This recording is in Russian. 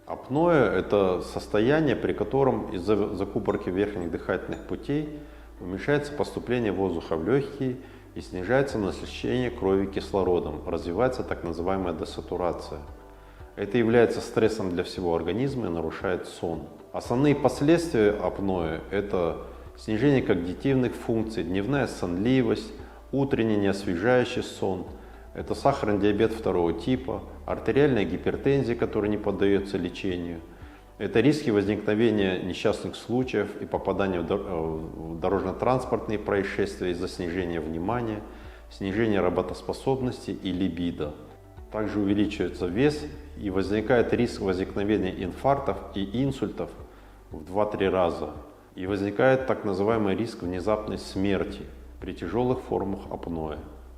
Апноэ – это состояние, при котором из-за закупорки верхних дыхательных путей уменьшается поступление воздуха в легкие и снижается насыщение крови кислородом, развивается так называемая десатурация. Это является стрессом для всего организма и нарушает сон. Основные последствия апноэ – это снижение когнитивных функций, дневная сонливость, утренний неосвежающий сон. Это сахарный диабет второго типа, артериальная гипертензия, которая не поддается лечению. Это риски возникновения несчастных случаев и попадания в дорожно-транспортные происшествия из-за снижения внимания, снижения работоспособности и либидо. Также увеличивается вес и возникает риск возникновения инфарктов и инсультов в 2-3 раза. И возникает так называемый риск внезапной смерти при тяжелых формах апноэ.